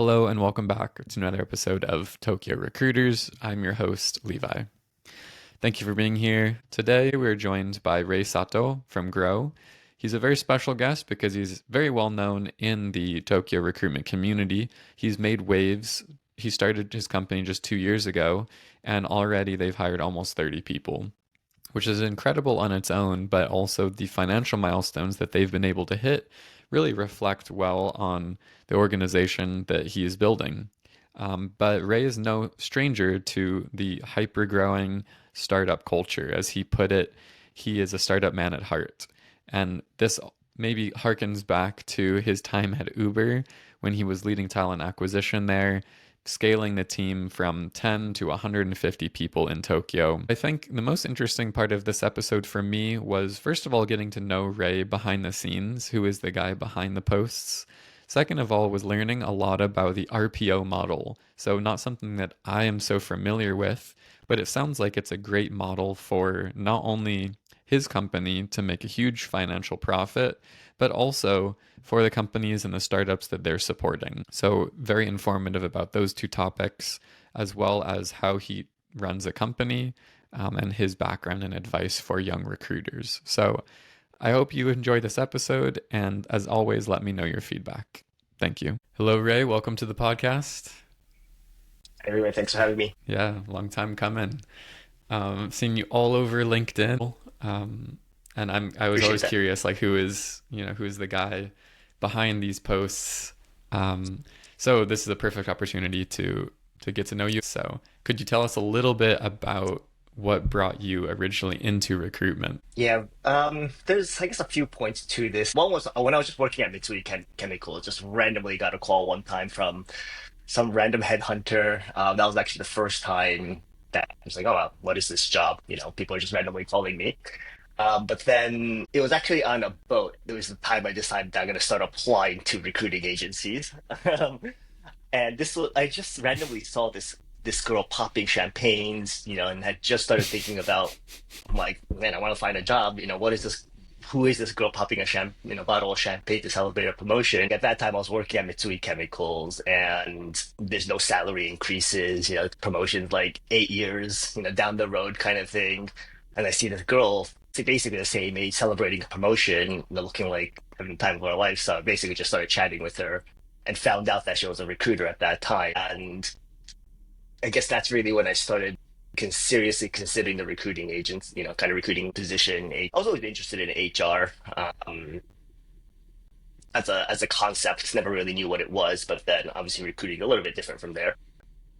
Hello and welcome back to another episode of Tokyo Recruiters. I'm your host, Levi. Thank you for being here. Today we're joined by Sato from Grow. He's a very special guest because he's very well known in the Tokyo recruitment community. He's made waves. He started his company just 2 years ago, and already they've hired almost 30 people, which is incredible on its own, but also the financial milestones that they've been able to hit really reflect well on the organization that he is building. But Ray is no stranger to the hyper growing startup culture. As he put it, he is a startup man at heart. And this maybe harkens back to his time at Uber when he was leading talent acquisition there, scaling the team from 10 to 150 people in Tokyo. I think the most interesting part of this episode for me was, first of all, getting to know Ray behind the scenes, who is the guy behind the posts. Second of all, was learning a lot about the RPO model. So, not something that I am so familiar with, but it sounds like it's a great model for not only his company to make a huge financial profit, but also for the companies and the startups that they're supporting. So, very informative about those two topics, as well as how he runs a company and his background and advice for young recruiters. So, I hope you enjoy this episode, and as always, let me know your feedback. Thank you. Hello, Ray. Welcome to the podcast. Anyway, thanks for having me. Yeah, long time coming. Seeing you all over LinkedIn, and I was Appreciate always that. curious, like who is the guy behind these posts. So this is a perfect opportunity to get to know you. So could you tell us a little bit about what brought you originally into recruitment? Yeah, there's I guess a few points to this. One was when I was just working at Mitsui Chemical, just randomly got a call one time from some random headhunter. That was actually the first time that I was like, oh, well, what is this job? People are just randomly calling me. But then it was actually on a boat. There was the time I decided that I'm going to start applying to recruiting agencies. Um, And this was, I just randomly saw this girl popping champagnes, and had just started thinking about, I'm like, man, I want to find a job. What is this? Who is this girl popping a bottle of champagne to celebrate a promotion? At that time, I was working at Mitsui Chemicals, and there's no salary increases. Promotions like 8 years, down the road kind of thing. And I see this girl, basically the same age, celebrating a promotion, looking like having the time of her life. So I basically just started chatting with her and found out that she was a recruiter at that time. And I guess that's really when I started seriously considering the recruiting agents, kind of recruiting position. I was always interested in HR as a concept. Never really knew what it was, but then obviously recruiting a little bit different from there.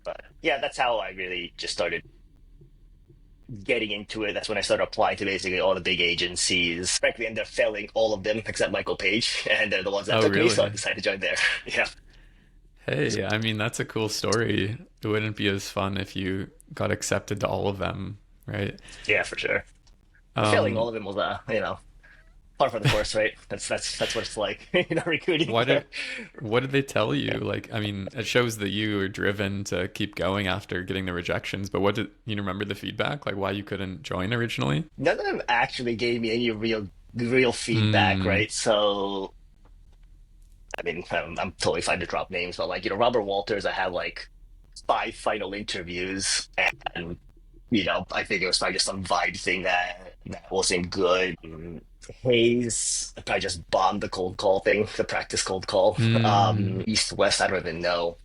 But yeah, that's how I really just started getting into it. That's when I started applying to basically all the big agencies. Frankly, ended up failing all of them except Michael Page, and they're the ones that Oh, took me, so I really? decided to join there. Yeah, Hey, I mean, that's a cool story. It wouldn't be as fun if you got accepted to all of them, right? yeah, for sure. But failing all Um, of them was, par for the course, right? That's what it's like, recruiting why there. did what did they tell you? Like, I mean, it shows that you were driven to keep going after getting the rejections, but what did you remember the feedback? Like why you couldn't join originally? None of them actually gave me any real feedback, Hmm. right? So, I mean, I'm totally fine to drop names, but like, Robert Walters, I had like five final interviews, and I think it was probably just some vibe thing that wasn't good. Hayes, I probably just bombed the cold call thing, the practice cold call. Hmm. East West, I don't even know.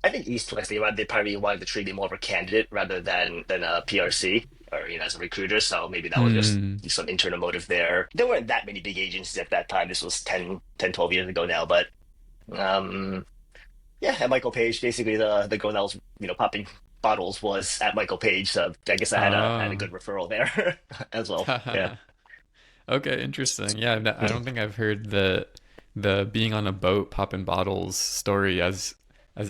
I think East West they probably wanted to treat me more of a candidate rather than a PRC or as a recruiter. So maybe that was just Hmm. some internal motive there. There weren't that many big agencies at that time. This was 12 years ago now. But um, yeah, at Michael Page, basically the girl that was popping bottles was at Michael Page. So I guess I had a Oh. good referral there as well. Yeah. Okay, interesting. Yeah, I don't think I've heard the being on a boat popping bottles story as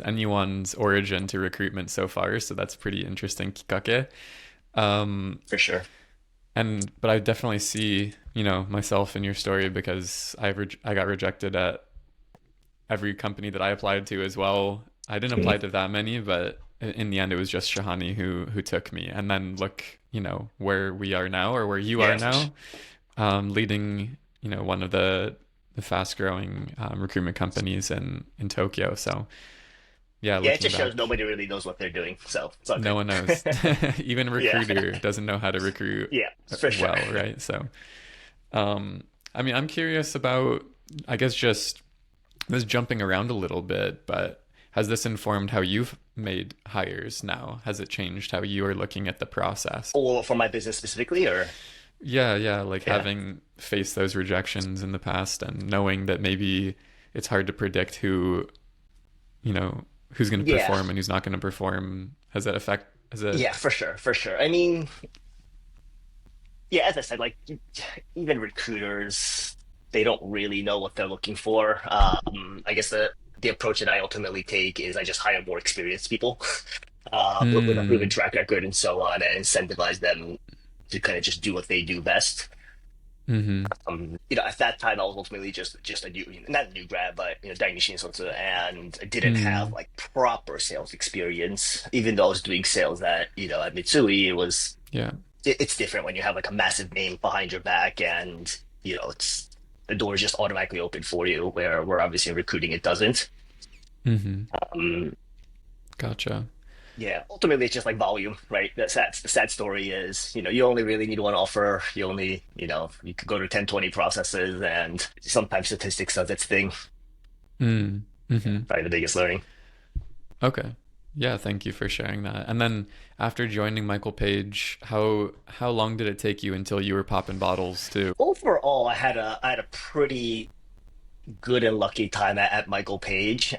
anyone's origin to recruitment so far. So that's pretty interesting, kikake. Um, For sure. but I definitely see, myself in your story because I got rejected at every company that I applied to as well. I didn't apply Mhm. to that many, but in the end, it was just Shahani who took me. And then look, where we are now or where you are Yeah. now, leading, one of the fast growing recruitment companies in Tokyo. So yeah, Yeah, it looking just shows back, nobody really knows what they're doing, so it's all no good. one knows. Even a Yeah, recruiter doesn't know how to recruit yeah, for sure. well, right? So, I mean, I'm curious about, I guess, just this jumping around a little bit, but has this informed how you've made hires now? Has it changed how you are looking at the process? Or for my business specifically, or Yeah, yeah, like yeah, having faced those rejections in the past and knowing that maybe it's hard to predict who, you know, who's going to yeah, perform and who's not going to perform. Has it, yeah, for sure, for sure. I mean, yeah, as I said, like even recruiters, they don't really know what they're looking for. I guess the approach that I ultimately take is I just hire more experienced people with a proven hmm, track record and so on, and incentivize them to kind of just do what they do best. mm-hmm, At that time I was ultimately just a new, not a new grad, but dainishi sort, and I didn't have mm, like proper sales experience. Even though I was doing sales at Mitsui, yeah, it's different when you have like a massive name behind your back, and it's the doors just automatically open for you. Where obviously in recruiting it doesn't. mm-hmm, Um, gotcha. yeah, ultimately it's just like volume, right? The sad story is, you only really need one offer. You could go to 10, 20 processes, and sometimes statistics does its thing. Mm, Yeah, mm-hmm. probably the biggest learning. Okay. Yeah, thank you for sharing that. And then after joining Michael Page, how long did it take you until you were popping bottles too? Overall, I had a pretty good and lucky time at Michael Page.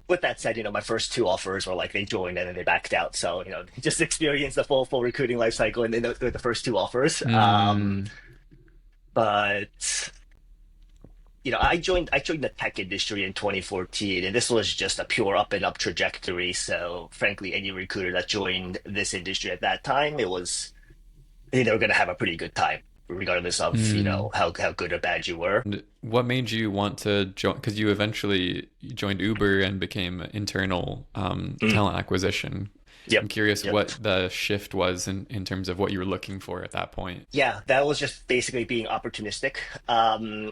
With that said, my first two offers were like they joined and then they backed out. So, just experienced the full recruiting life cycle and then the first two offers. Mm, But I joined the tech industry in 2014, and this was just a pure up and up trajectory. So, frankly, any recruiter that joined this industry at that time, I think they were going to have a pretty good time, regardless of mm. how good or bad you were. And what made you want to join? Because you eventually joined Uber and became internal Mm, talent acquisition. yep, I'm curious yep. what the shift was in terms of what you were looking for at that point. Yeah, that was just basically being opportunistic.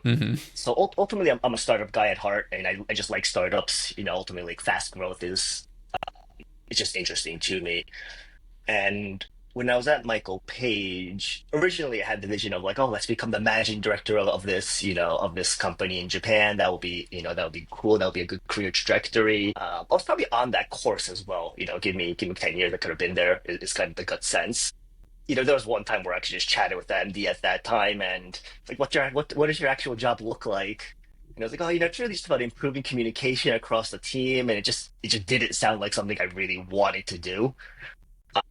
Hmm. So ultimately, I'm a startup guy at heart, and I just like startups. Ultimately, like fast growth is it's just interesting to me. And when I was at Michael Page, originally I had the vision of like, oh, let's become the managing director of this, of this company in Japan. That would be cool. That would be a good career trajectory. I was probably on that course as well. Give me 10 years. I could have been there. Is kind of the gut sense. There was one time where I actually just chatted with the MD at that time, and like, what does your actual job look like? And I was like, oh, it's really just about improving communication across the team, and it just didn't sound like something I really wanted to do.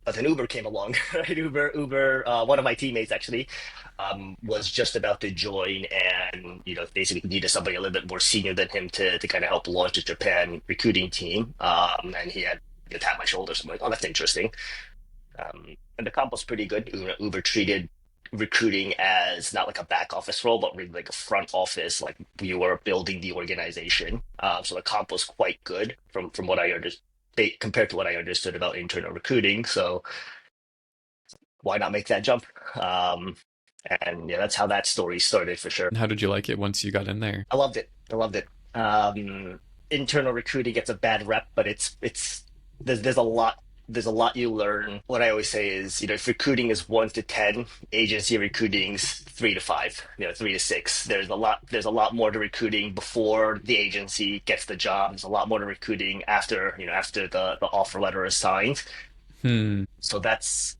But then Uber came along, right? Uber. One of my teammates actually was just about to join, and basically needed somebody a little bit more senior than him to kind of help launch the Japan recruiting team. And he had tapped my shoulder, so I'm like, oh, that's interesting. And the comp was pretty good. Uber treated recruiting as not like a back office role, but really like a front office, like we were building the organization. So the comp was quite good from what I understood compared to what I understood about internal recruiting. So why not make that jump? Um, and yeah, that's how that story started for sure. How did you like it once you got in there? I loved it. I loved it. Internal recruiting gets a bad rep, but it's there's a lot you learn. What I always say is, if recruiting is 1 to 10, agency recruiting's 3 to 5, 3 to 6. There's a lot more to recruiting before the agency gets the job. There's a lot more to recruiting after the offer letter is signed. Hmm. So that's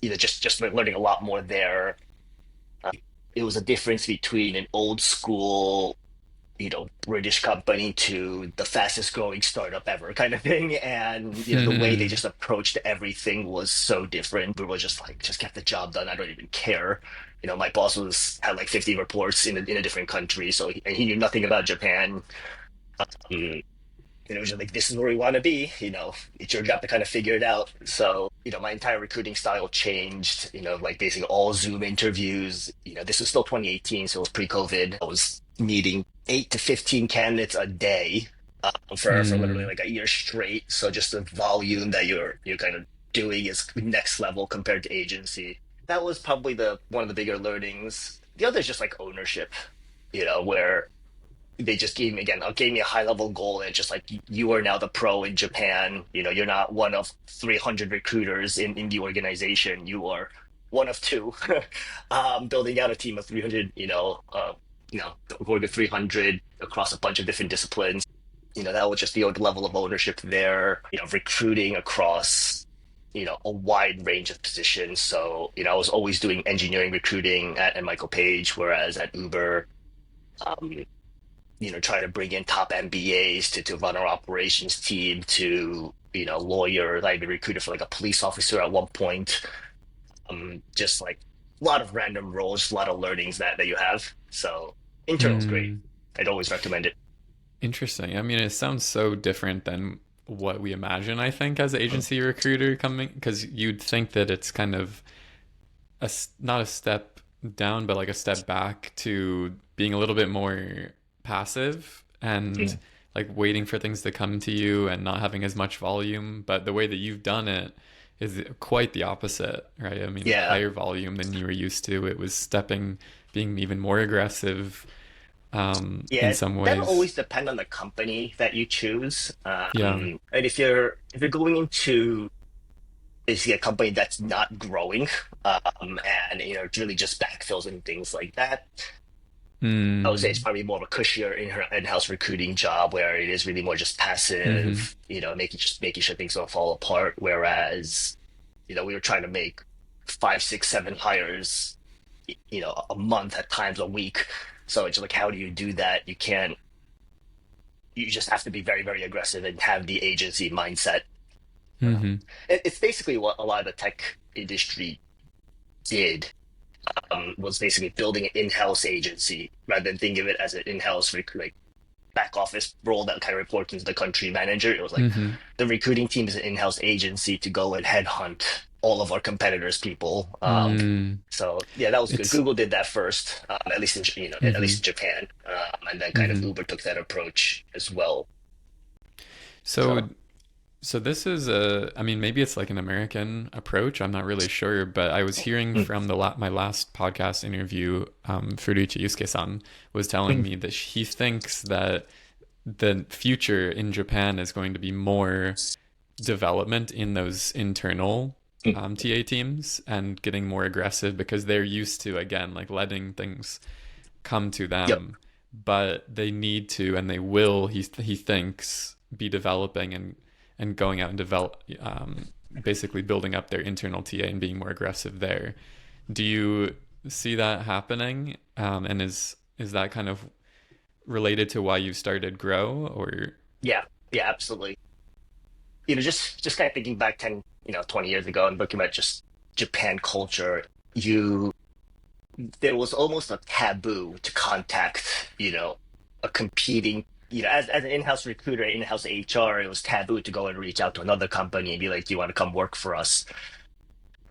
just learning a lot more there. Uh, it was a difference between an old school British company to the fastest growing startup ever kind of thing. And, the way they Hmm. just approached everything was so different. We were just like, just get the job done. I don't even care. My boss had like 50 reports in a different country. So and he knew nothing about Japan. Um, it was just like, this is where we want to be. It's your job to kind of figure it out. So, my entire recruiting style changed, like basically all Zoom interviews. This was still 2018, so it was pre-COVID. I was meeting 8 to 15 candidates a day for literally Hmm. like a year straight. So just the volume that you're kind of doing is next level compared to agency. That was probably the one of the bigger learnings. The other is just like ownership, where they just gave me a high level goal, and just like, you are now the pro in Japan. You're not one of 300 recruiters in the organization. You are one of two. Building out a team of 300, going to 300 across a bunch of different disciplines. That was just the level of ownership there. Recruiting across a wide range of positions. So I was always doing engineering recruiting at Michael Page, whereas at Uber, um, trying to bring in top MBAs to run our operations team, to lawyers. I even recruited for like a police officer at one point. Just like a lot of random roles, a lot of learnings that you have. So internal's great. Hmm. I'd always recommend it. Interesting. I mean, it sounds so different than what we imagine, I think, as an Mhm. agency recruiter coming, because you'd think that it's kind of not a step down, but like a step back to being a little bit more passive and Mhm. like waiting for things to come to you and not having as much volume. But the way that you've done it is quite the opposite, right? I mean, Yeah. higher volume than you were used to. It was being even more aggressive Yeah, in some that'll ways. always depend on the company that you choose. Yeah. And if you're going into basically a company that's not growing, and really just backfills and things like that, I would say it's Mm. probably more of a cushier in-house recruiting job, where it is really more just Hmm. passive, making sure things don't fall apart. Whereas, we were trying to make five, six, seven hires, a month, at times a week. So it's like, how do you do that? You can't. You just have to be very, very aggressive and have the agency mindset. Hmm. It's basically what a lot of the tech industry did. Was basically building an in-house agency rather than thinking of it as an in-house like back office role that kind of reports into the country manager. It was like, Hmm. the recruiting team is an in-house agency to go and headhunt all of our competitors' people. Mm. So yeah, that was good. It's Google did that first, at least hmm in Japan, and then kind of hmm Uber took that approach as well. so So so this is I mean, maybe it's like an American approach. I'm not really sure, but I was hearing mm, from my last podcast interview, Furuichi Yusuke-san was telling mm, me that he thinks that the future in Japan is going to be more development in those internal mm, TA teams and getting more aggressive because they're used to, again, like letting things come to yep. them, but they need to and they will. He thinks be developing and going out and basically building up their internal TA and being more aggressive there. Do you see that happening? And is that kind of related to why you started Grow or? Yeah, yeah, absolutely. Just kind of thinking back 10, 20 years ago, and looking at just Japan culture, you there was almost a taboo to contact, a competing, as an in-house recruiter, in-house HR, it was taboo to go and reach out to another company and be like, "Do you want to come work for us?"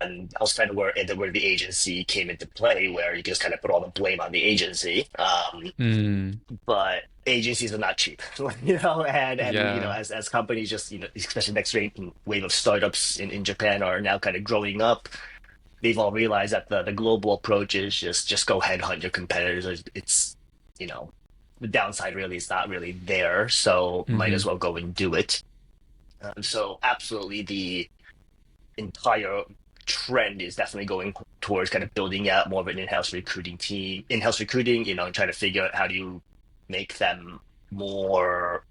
And that was kind of where the agency came into play, where you just kind of put all the blame on the agency. Mm, But agencies are not cheap, and yeah. as companies, just especially next wave of startups in Japan are now kind of growing up. They've all realized that the global approach is just go headhunt your competitors. It's you know the downside really is not really there, so might as Hmm. well go and do it. So absolutely, the entire trend is definitely going towards kind of building out more of an in-house recruiting team, in-house recruiting, and trying to figure out how do you make them more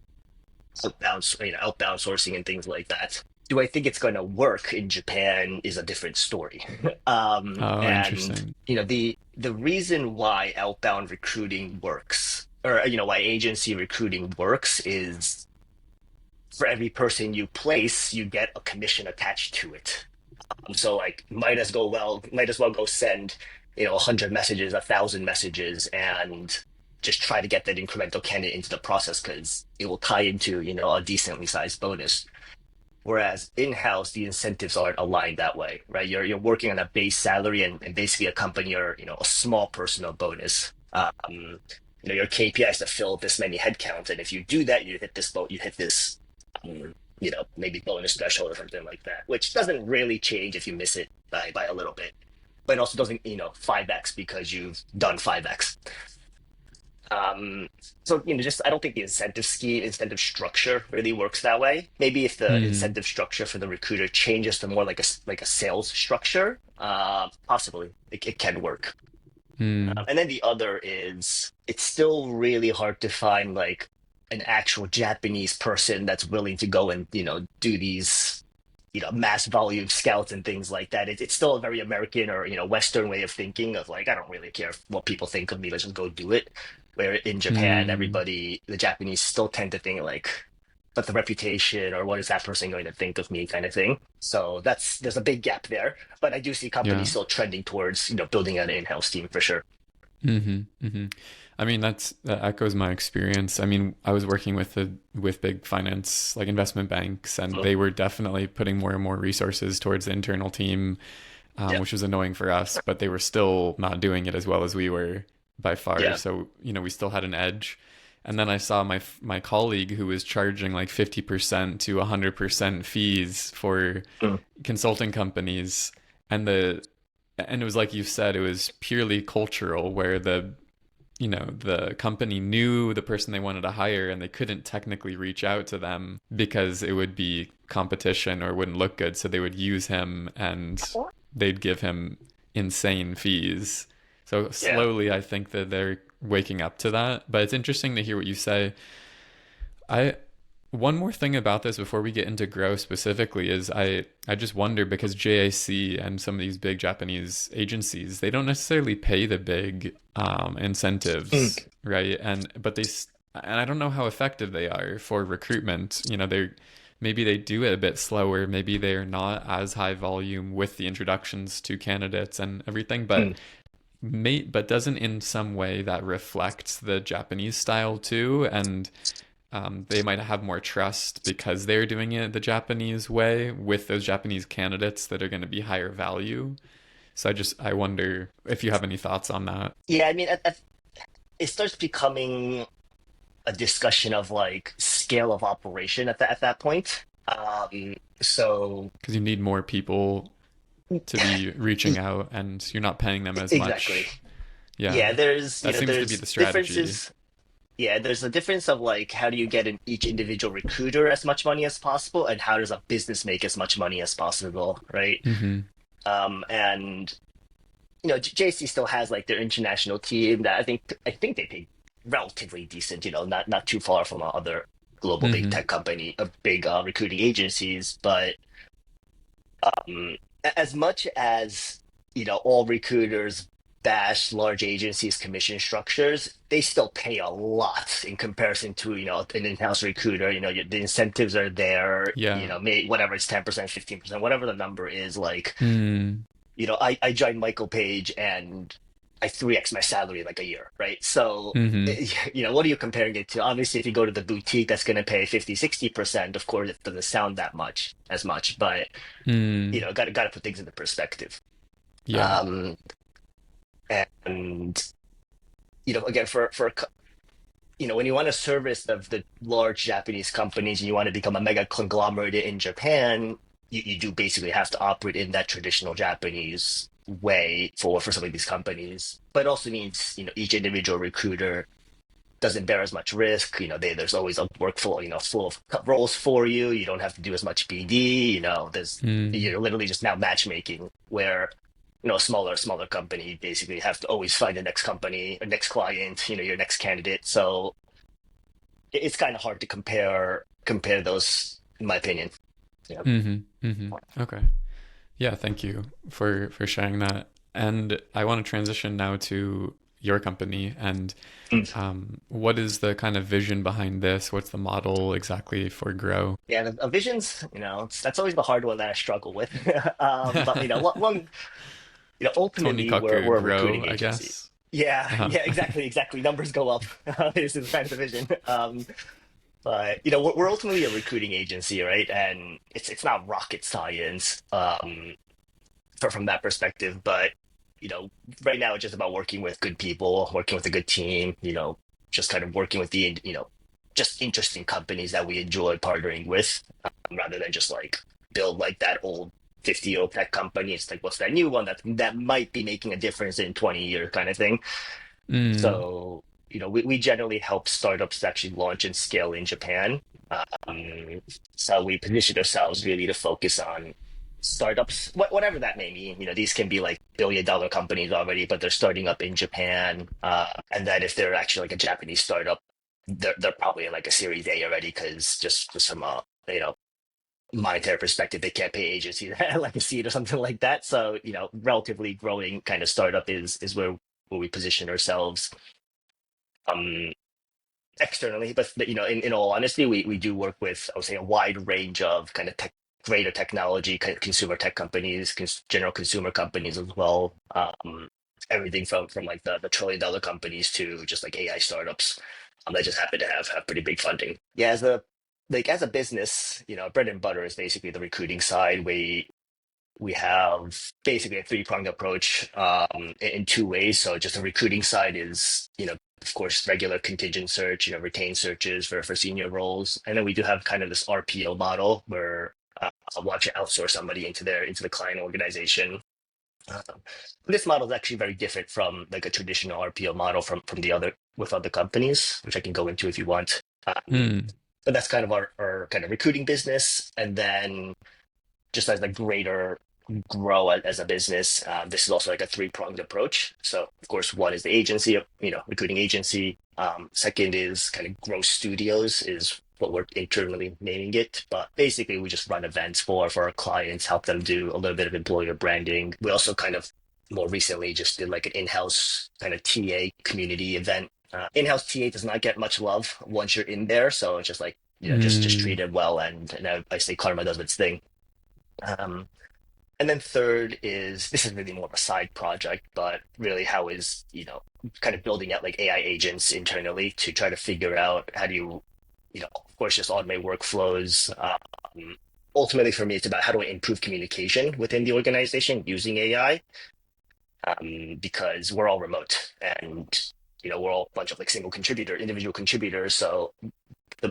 outbound sourcing and things like that. Do I think it's going to work in Japan is a different story. Oh, And interesting. the reason why outbound recruiting works, or why agency recruiting works, is for every person you place, you get a commission attached to it. So like, might as well go send 100 messages, 1,000 messages, and just try to get that incremental candidate into the process, because it will tie into a decently sized bonus. Whereas in-house, the incentives aren't aligned that way, right? You're working on a base salary, and basically a company, or a small personal bonus. Your KPI is to fill this many headcounts, and if you do that, you hit this, maybe bonus threshold or something like that, which doesn't really change if you miss it by a little bit, but it also doesn't 5x because you've done 5x. Um, so just I don't think the incentive scheme, incentive structure really works that way. Maybe if the Hmm. incentive structure for the recruiter changes to more like a sales structure, possibly it can work. Hmm. And then the other is it's still really hard to find like an actual Japanese person that's willing to go and do these mass volume scouts and things like that. It's still a very American or Western way of thinking of like I don't really care what people think of me, let's just go do it. Where in Japan, Hmm. everybody, the Japanese still tend to think like, but the reputation or what is that person going to think of me kind of thing. So there's a big gap there, but I do see companies Yeah. still trending towards building an in-house team for sure. Hmm. Hmm. I mean, that echoes my experience. I mean, I was working with big finance, like investment banks, and Mm, they were definitely putting more and more resources towards the internal team, yeah, which was annoying for us, but they were still not doing it as well as we were by far. yeah. So, we still had an edge. And then I saw my colleague who was charging like 50% to 100% fees for Mm, consulting companies, and it was like you said, it was purely cultural, where the company knew the person they wanted to hire and they couldn't technically reach out to them because it would be competition or wouldn't look good, so they would use him and they'd give him insane fees. So yeah. slowly I think that they're waking up to that, but it's interesting to hear what you say. I One more thing about this before we get into Grow specifically is I just wonder, because JAC and some of these big Japanese agencies, they don't necessarily pay the big Mm, incentives, right? And I don't know how effective they are for recruitment. They're maybe they do it a bit slower. Maybe they're not as high volume with the introductions to candidates and everything, mm, but doesn't in some way that reflect the Japanese style too? And they might have more trust because they're doing it the Japanese way with those Japanese candidates that are going to be higher value. So I wonder if you have any thoughts on that, yeah, I mean, it starts becoming a discussion of like scale of operation at that point. So because you need more people to be reaching e- out, and you're not paying them as exactly. much. Yeah, Yeah, there's that seems to be there's the strategy. differences. Yeah, there's a difference of like how do you get each individual recruiter as much money as possible, and how does a business make as much money as possible, right? Mm-hmm. And JC still has like their international team that I think they pay relatively decent, not too far from other global big Mm-hmm. tech company, big recruiting agencies. But as much as all recruiters bash large agencies' commission structures, they still pay a lot in comparison to an in-house recruiter. The incentives are there. Yeah. Whatever it's 10%, 15%, whatever the number is. Like Mm. I joined Michael Page and I 3x my salary in like a year, right? So, Mm-hmm. what are you comparing it to? Obviously, if you go to the boutique that's going to pay 50, 60%, of course, it doesn't sound that much as much, but, Mm. got to put things into perspective. Yeah. Um, and, again, when you want to service the large Japanese companies and you want to become a mega conglomerate in Japan, you do basically have to operate in that traditional Japanese way for some of these companies. But it also means, each individual recruiter doesn't bear as much risk. There's always a workflow, full of roles for you. You don't have to do as much BD. Mm. You're literally just now matchmaking where a smaller company you basically have to always find the next company, a next client, your next candidate. So it's kind of hard to compare those, in my opinion. Yeah. Mm-hmm. Mm-hmm. Okay. Yeah, thank you for sharing that. And I want to transition now to your company and Mm. what is the kind of vision behind this? What's the model exactly for Grow? Yeah, the visions, that's always the hard one that I struggle with. But one, Tony ultimately we're Cocker a recruiting Grow, I agency. guess. Yeah, Uh-huh. yeah, exactly. Numbers go up. This is kind of the vision. But we're ultimately a recruiting agency, right? And it's not rocket science from that perspective. But you know, right now it's just about working with good people, working with a good team. Just kind of working with the just interesting companies that we enjoy partnering with, rather than just like build like that old 50-year-old tech company. It's like what's that new one that might be making a difference in 20 years kind of thing. Mm, So. we generally help startups actually launch and scale in Japan. Um, so we position ourselves really to focus on startups, whatever that may mean. These can be like billion-dollar companies already, but they're starting up in Japan. And then if they're actually like a Japanese startup, they're probably in like a Series A already because just from a monetary perspective, they can't pay agencies like a seed or something like that. So relatively growing kind of startup is where we position ourselves. Um, Externally, but in all honesty, we do work with, I would say, a wide range of kind of greater technology, consumer tech companies, general consumer companies as well. Everything from like the trillion-dollar companies to just like AI startups that just happen to have pretty big funding. Yeah, as a business, bread and butter is basically the recruiting side. We have basically a three-pronged approach in two ways. So just the recruiting side is, of course, regular contingent search, retained searches for senior roles. And then we do have kind of this RPO model where we'll actually outsource somebody into the client organization. This model is actually very different from like a traditional RPO model from the other with other companies, which I can go into if you want. Hmm. But that's kind of our kind of recruiting business. And then just as the greater grow as a business, this is also like a three-pronged approach. So, of course, one is the agency, recruiting agency. Second is kind of grow studios is what we're internally naming it. But basically, we just run events for our clients, help them do a little bit of employer branding. We also kind of more recently just did like an in-house kind of TA community event. In-house TA does not get much love once you're in there, so it's just like just Hmm. treat it well, and I say karma does its thing. Um, and then third is this is really more of a side project, but really how is, kind of building out like AI agents internally to try to figure out how do you, of course, just automate workflows. Ultimately, for me, it's about how do I improve communication within the organization using AI, because we're all remote and, we're all a bunch of like individual contributors. So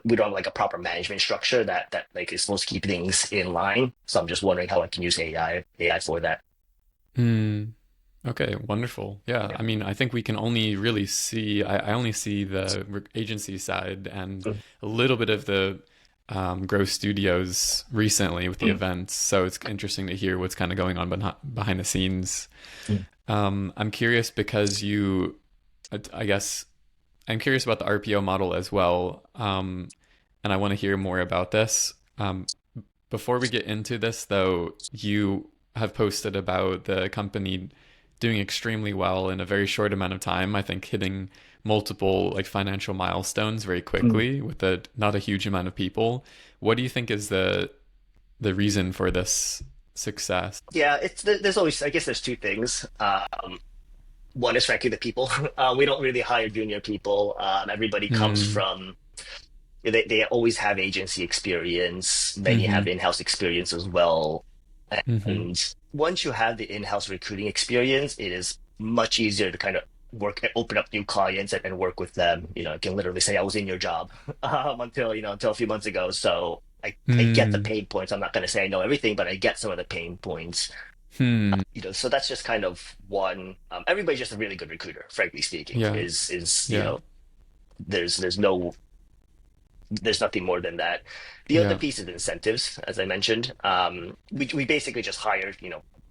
we don't have like a proper management structure that like is supposed to keep things in line. So I'm just wondering how I can use AI for that. Hmm. Okay, wonderful. Yeah, Yeah. I mean, I think we can only really see, I only see the agency side and Mm, a little bit of the Grow Studios recently with the mm, events. So it's interesting to hear what's kind of going on behind the scenes. mm, I'm curious because I guess, I'm curious about the RPO model as well. And I want to hear more about this. Before we get into this, though, you have posted about the company doing extremely well in a very short amount of time. I think hitting multiple like financial milestones very mm. quickly with not a huge amount of people. What do you think is the reason for this success? Yeah, there's always, I guess there's two things. One is frankly the people. We don't really hire junior people. Everybody comes Hmm. from they always have agency experience. Many Mm-hmm. have in-house experience as well. Mm-hmm. And once you have the in-house recruiting experience, it is much easier to kind of open up new clients and work with them. I can literally say I was in your job until a few months ago. So I get the Hmm. pain points. I'm not going to say I know everything, but I get some of the pain points. Hmm. So that's just kind of one. Everybody's just a really good recruiter, frankly speaking. Yeah. Is Yeah. there's no there's nothing more than that. The other Yeah. piece is incentives, as I mentioned. We basically just hire,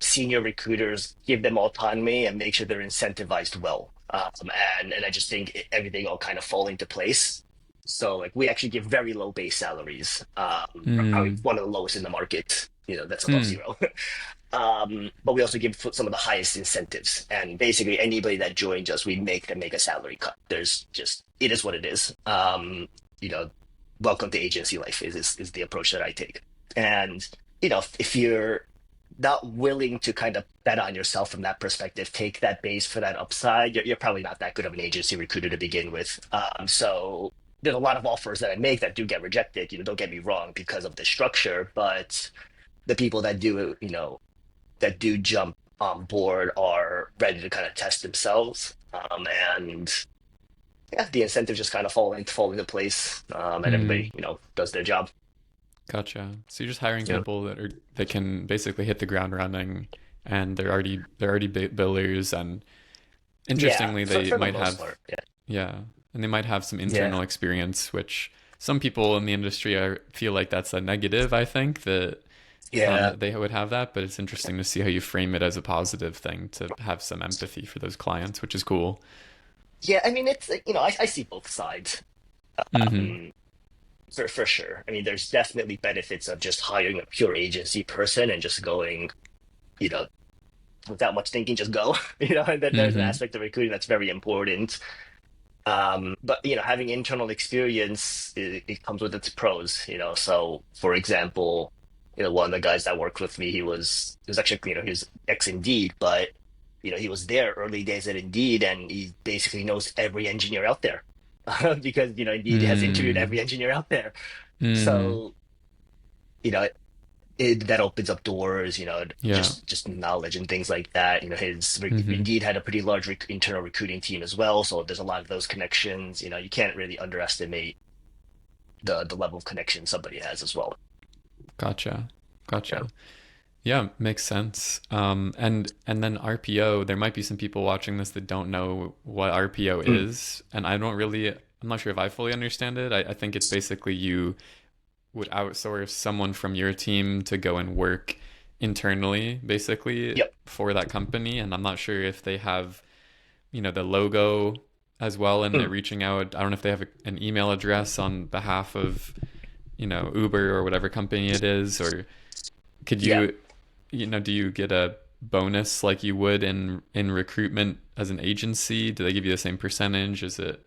senior recruiters, give them autonomy, and make sure they're incentivized well. And I just think everything all kind of fall into place. So like we actually give very low base salaries, probably Hmm. one of the lowest in the market. That's above Hmm. zero. But we also give some of the highest incentives, and basically anybody that joins us, we make a salary cut. There's just it is what it is. You know, welcome to agency life is the approach that I take. And if you're not willing to kind of bet on yourself from that perspective, take that base for that upside, you're probably not that good of an agency recruiter to begin with. So there's a lot of offers that I make that do get rejected. Don't get me wrong because of the structure, but the people that do jump on board are ready to kind of test themselves. And yeah, the incentives just kind of fall into place, and everybody Hmm. does their job. Gotcha. So you're just hiring Yeah, people that can basically hit the ground running, and they're already billers, and yeah, interestingly, for they the might most have, part. Yeah. yeah. and they might have some Yeah. internal experience, which some people in the industry feel like that's a negative. I think that Yeah. they would have that, but it's interesting to see how you frame it as a positive thing to have some empathy for those clients, which is cool. Yeah. I mean, it's, I see both sides. Mm-hmm. Um, for sure. I mean, there's definitely benefits of just hiring a pure agency person and just going, you know, without much thinking, just go. And then there's an Mm-hmm. aspect of recruiting that's very important. But having internal experience, it comes with its pros. So for example, one of the guys that worked with me, he was actually, he was ex Indeed, but he was there early days at Indeed, and he basically knows every engineer out there because Indeed has interviewed Mm-hmm. every engineer out there. Mm-hmm. So you know that opens up doors, Yeah. just knowledge and things like that. His Mm-hmm. Indeed had a pretty large internal recruiting team as well, so there's a lot of those connections. You can't really underestimate the level of connection somebody has as well. Gotcha. Yeah. Gotcha. Yeah, makes sense. And then RPO, there might be some people watching this that don't know what RPO Mm. is, and I'm not sure if I fully understand it. I think it's basically you would outsource someone from your team to go and work internally, basically Yep. for that company. And I'm not sure if they have, the logo as well, and they're Mm. reaching out. I don't know if they have an email address on behalf of, Uber or whatever company it is, or could Yeah. you, do you get a bonus like you would in recruitment as an agency? Do they give you the same percentage? Can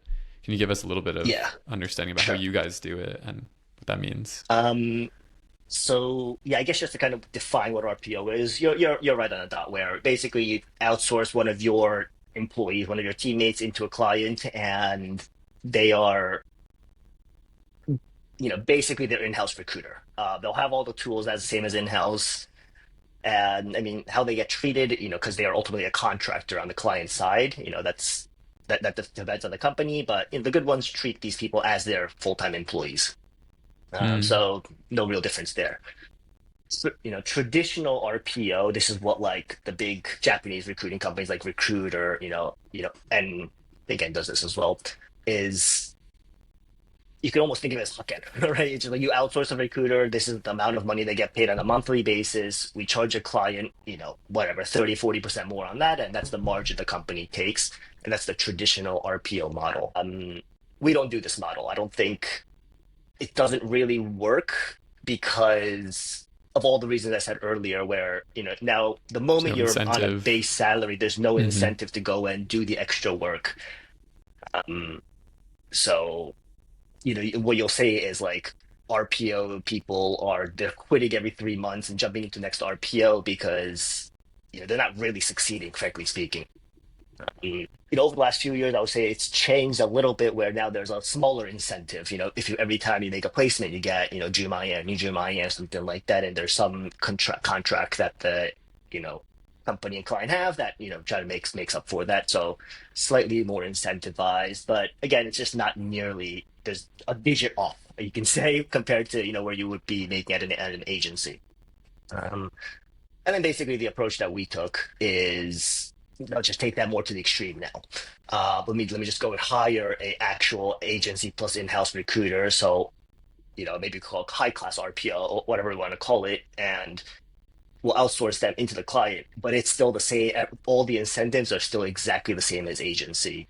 you give us a little bit of Yeah. understanding about how Sure. you guys do it and what that means? Um, so yeah, I guess just to kind of define what RPO is, you're right on the dot. Where basically you outsource one of your employees, one of your teammates, into a client, and they are basically their in-house recruiter. They'll have all the tools as the same as in-house. And I mean, how they get treated, because they are ultimately a contractor on the client side, that depends on the company, but the good ones treat these people as their full-time employees. Hmm. So no real difference there. So, traditional RPO, this is what like the big Japanese recruiting companies like Recruit or, and again does this as well, is you can almost think of it as hucken, right? It's just like you outsource a recruiter. This is the amount of money they get paid on a monthly basis. We charge a client, whatever, 30, 40% more on that. And that's the margin the company takes. And that's the traditional RPO model. We don't do this model. I don't think it doesn't really work because of all the reasons I said earlier, where, now the There's moment no you're on a incentive. base salary, there's no Hmm. incentive to go and do the extra work. Um, so what you'll say is like RPO people they're quitting every 3 months and jumping into next RPO because they're not really succeeding, frankly speaking. Over the last few years, I would say it's changed a little bit where now there's a smaller incentive. If you every time you make a placement, you get Jumayen, new Jumayen, something like that, and there's some contract that the you know company and client have that try to makes up for that. So slightly more incentivized, but again, it's just not nearly. There's a digit off, you can say, compared to where you would be making at an agency. Um, and then basically the approach that we took is let's just take that more to the extreme now. Let me just go and hire a actual agency plus in-house recruiter. So maybe call high class RPO or whatever we want to call it, and we'll outsource them into the client. But it's still the same. All the incentives are still exactly the same as agency.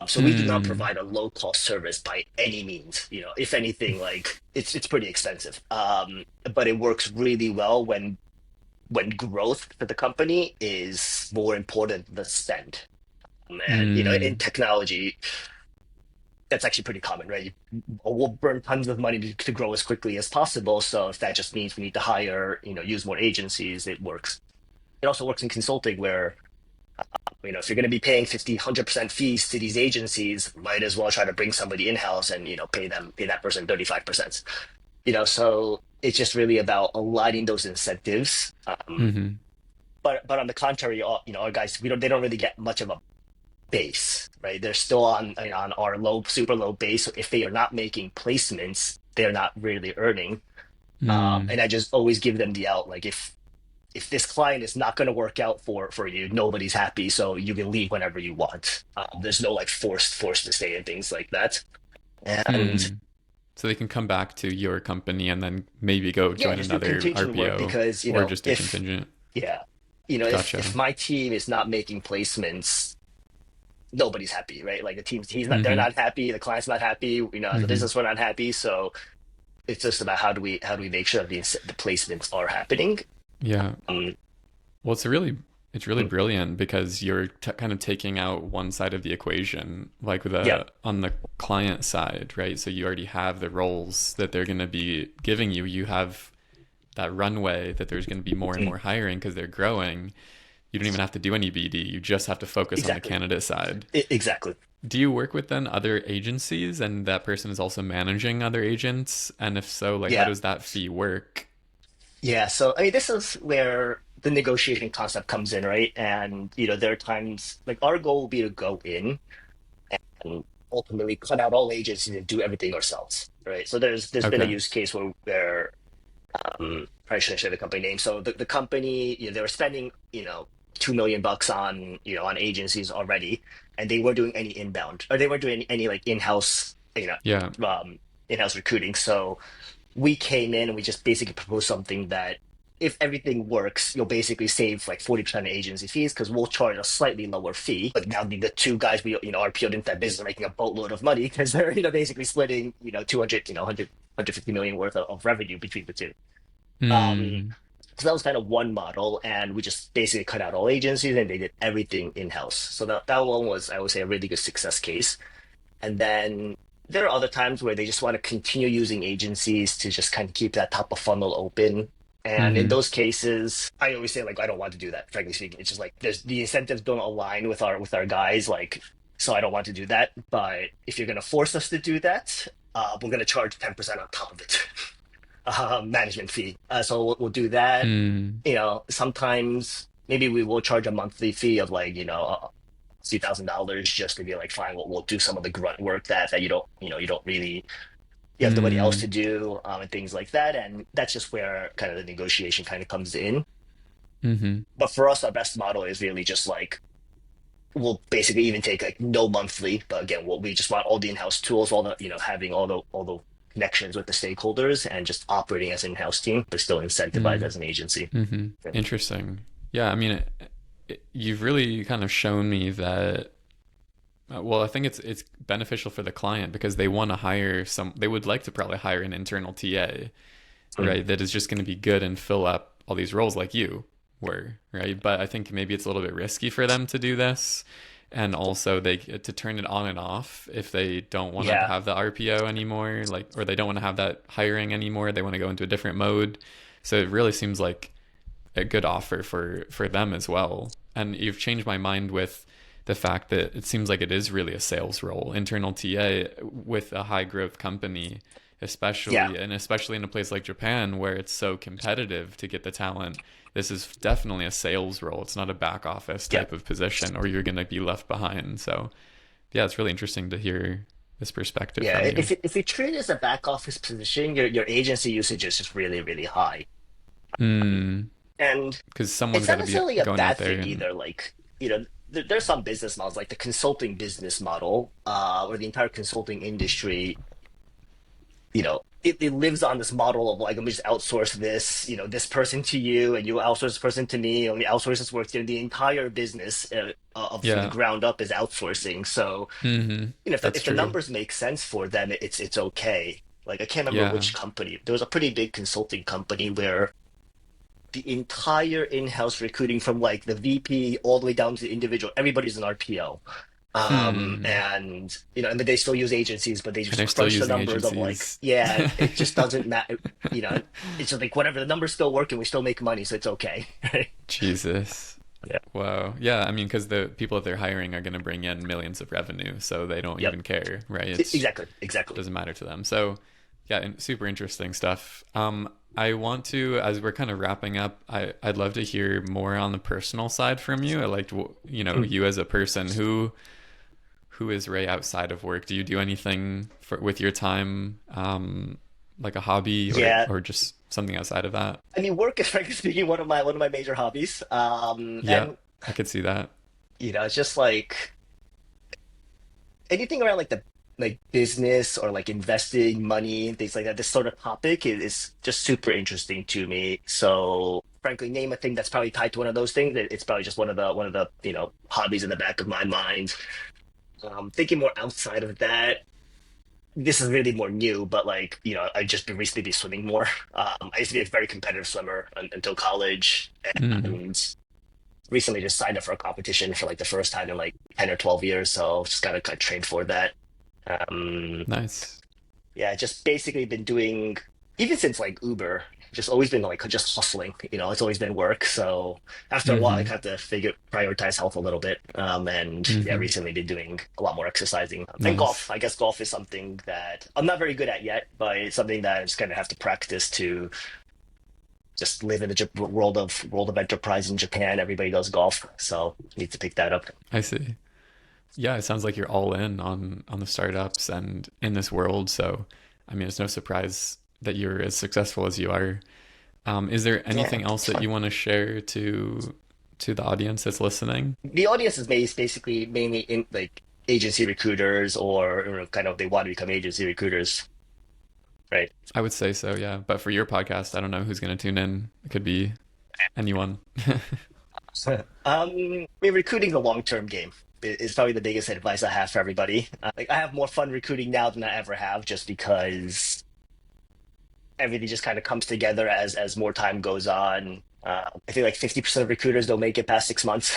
So we do not Hmm. provide a low cost service by any means. If anything, like it's pretty expensive. But it works really well when growth for the company is more important than spend. And in Hmm. technology, that's actually pretty common, right? We'll burn tons of money to grow as quickly as possible. So if that just means we need to hire, use more agencies, it works. It also works in consulting where, if you're going to be paying 50, 100% fees to these agencies, might as well try to bring somebody in-house and, pay that person 35%. So it's just really about aligning those incentives. Hmm. But on the contrary, our guys, they don't really get much of a base, right? They're still on our super low base. So if they are not making placements, they're not really earning. Hmm. And I just always give them the out. Like if this client is not going to work out for you, nobody's happy, so you can leave whenever you want. There's no like forced to stay and things like that. And Hmm. So they can come back to your company and then maybe go yeah, join just do another contingent work RPO because or just do if contingent. yeah, if Gotcha. my team is not making placements, nobody's happy, right? Like the teams, they're Mm-hmm. not happy, the client's not happy, as a Mm-hmm. business, we're not happy. So it's just about how do we make sure that the placements are happening. Yeah. Um, Well, it's really brilliant because you're kind of taking out one side of the equation, like yeah, on the client side, right? So you already have the roles that they're going to be giving you. You have that runway that there's going to be more and more hiring because they're growing. You don't even have to do any BD. You just have to focus on the exactly. candidate side. Exactly. Do you work with then other agencies and that person is also managing other agents? And if so, like how Yeah. does that fee work? Yeah. So, I mean, this is where the negotiation concept comes in, right? And, there are times like our goal will be to go in and ultimately cut out all agencies and do everything ourselves, right? So there's been a Okay. use case where probably shouldn't share the company name. So the company, they were spending, $2 million on, on agencies already, and they weren't doing any inbound or they weren't doing any like in-house, Yeah. in-house recruiting. So we came in and we just basically proposed something that if everything works, you'll basically save like 40% of agency fees because we'll charge a slightly lower fee. But now the two guys we RPO'd into that business are making a boatload of money because they're basically splitting 200 150 million worth of revenue between the two. Um, Hmm. so that was kind of one model, and we just basically cut out all agencies and they did everything in house. So that one was, I would say, a really good success case. And then there are other times where they just want to continue using agencies to just kind of keep that top of funnel open. And in Mm-hmm. those cases, I always say like I don't want to do that, frankly speaking. It's just like there's the incentives don't align with our guys, like so I don't want to do that. But if you're gonna force us to do that, we're gonna charge 10% on top of it, management fee. So we'll do that. Hmm. Sometimes maybe we will charge a monthly fee of like $2,000 just to be like, fine, we'll do some of the grunt work that you don't really you have nobody else Hmm. to do, and things like that. And that's just where kind of the negotiation kind of comes in. Mm-hmm. But for us, our best model is really just like we'll basically even take like no monthly, but again, we just want all the in-house tools, all the having all the connections with the stakeholders and just operating as an in-house team, but still incentivized Mm. as an agency. Mm-hmm. Interesting. Yeah, I mean, you've really kind of shown me that. Well, I think it's beneficial for the client because they want to hire some. They would like to probably hire an internal TA, Mm. right? That is just going to be good and fill up all these roles like you were, right? But I think maybe it's a little bit risky for them to do this, and also they to turn it on and off if they don't want to Yeah, have the RPO anymore, like or they don't want to have that hiring anymore. They want to go into a different mode. So it really seems like a good offer for them as well. And you've changed my mind with the fact that it seems like it is really a sales role, internal TA with a high growth company, yeah, especially in a place like Japan where it's so competitive to get the talent. This is definitely a sales role. It's not a back office yeah. type of position, or you're going to be left behind. So, yeah, it's really interesting to hear this perspective Yeah, from you. if you treat it as a back office position, your agency usage is just really, really high. Hmm. And Because someone's it's got not to be necessarily a going out bad there thing and either. Like, there's some business models, like the consulting business model, or the entire consulting industry, it lives on this model of like, let me just outsource this, this person to you, and you outsource this person to me, and we outsource this work to you. The entire business from the yeah. ground up is outsourcing. So, Hmm. That's if the true. numbers make sense for them, it's okay. Like I can't remember Yeah. which company. There was a pretty big consulting company where the entire in-house recruiting from like the VP all the way down to the individual, everybody's an RPO. Hmm. And and they still use agencies, but they And just they're still crunch the using numbers of like, agencies. yeah, it just doesn't matter. You know, it's just like whatever, the numbers still work and we still make money, so it's okay. Right? Jesus. Yeah. Wow. Yeah, I mean, because the people that they're hiring are going to bring in millions of revenue, so they don't Yep. even care, right? It's Exactly. Exactly. doesn't matter to them. So, yeah, and super interesting stuff. I want to, as we're kind of wrapping up, I'd love to hear more on the personal side from you. I liked, Mm. you as a person. Who is Ray outside of work? Do you do anything with your time, like a hobby Yeah. or just something outside of that? I mean, work is frankly speaking one of my major hobbies. Yeah, And I could see that. it's just like anything around like the like business or like investing money and things like that. This sort of topic is just super interesting to me. So frankly, name a thing that's probably tied to one of those things. It's probably just one of the hobbies in the back of my mind. Thinking more outside of that, this is really more new, but like I just been recently be swimming more. I used to be a very competitive swimmer until college, Mm, and recently just signed up for a competition for like the first time in like 10 or 12 years. So just gotta kind of train for that. Um, nice. yeah, just basically been doing even since like Uber, just always been like just hustling. It's always been work. So after a while, I Mm-hmm. have to figure prioritize health a little bit. And yeah, Mm-hmm. recently been doing a lot more exercising and golf. Nice. I guess golf is something that I'm not very good at yet, but it's something that I just kind of have to practice to just live in the world of enterprise in Japan. Everybody does golf, so need to pick that up. I see. Yeah, it sounds like you're all in on the startups and in this world. So, I mean, it's no surprise that you're as successful as you are. Is there Yeah, anything else it's that fun. you want to share to the audience that's listening? The audience is basically mainly in like agency recruiters or kind of they want to become agency recruiters, right? I would say so, yeah. But for your podcast, I don't know who's going to tune in. It could be anyone. I mean, recruiting the long-term game is probably the biggest advice I have for everybody. Like, I have more fun recruiting now than I ever have, just because everything just kind of comes together as more time goes on. I think like 50% of recruiters don't make it past 6 months,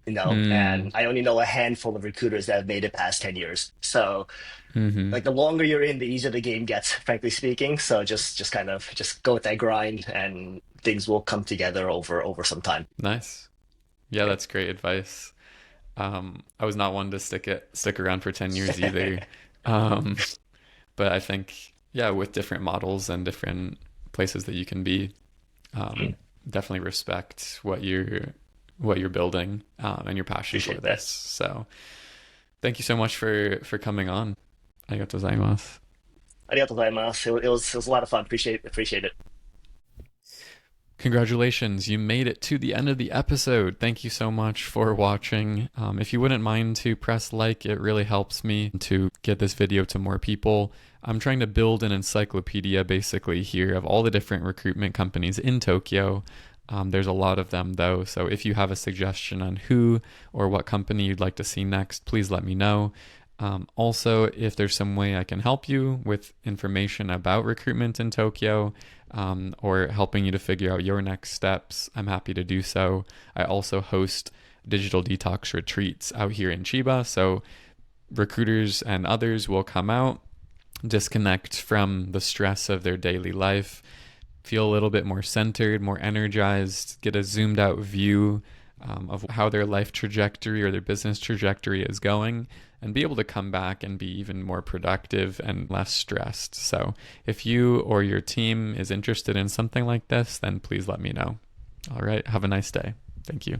Mm, and I only know a handful of recruiters that have made it past 10 years. So, mm-hmm. like, the longer you're in, the easier the game gets, frankly speaking. So just kind of just go with that grind, and things will come together over some time. Nice. Yeah, that's great advice. I was not one to stick around for 10 years either. Um, but I think, yeah, with different models and different places that you can be, um, definitely respect what you're building, and your passion for Appreciate that. this. So thank you so much for coming on. Arigatou gozaimasu. ありがとうございます. It was a lot of fun. Appreciate it. Congratulations, you made it to the end of the episode. Thank you so much for watching. If you wouldn't mind to press like, it really helps me to get this video to more people. I'm trying to build an encyclopedia basically here of all the different recruitment companies in Tokyo. There's a lot of them though, so if you have a suggestion on who or what company you'd like to see next, please let me know. Also, if there's some way I can help you with information about recruitment in Tokyo, or helping you to figure out your next steps, I'm happy to do so. I also host digital detox retreats out here in Chiba, so recruiters and others will come out, disconnect from the stress of their daily life, feel a little bit more centered, more energized, get a zoomed out view, of how their life trajectory or their business trajectory is going, and be able to come back and be even more productive and less stressed. So, if you or your team is interested in something like this, then please let me know. All right, have a nice day. Thank you.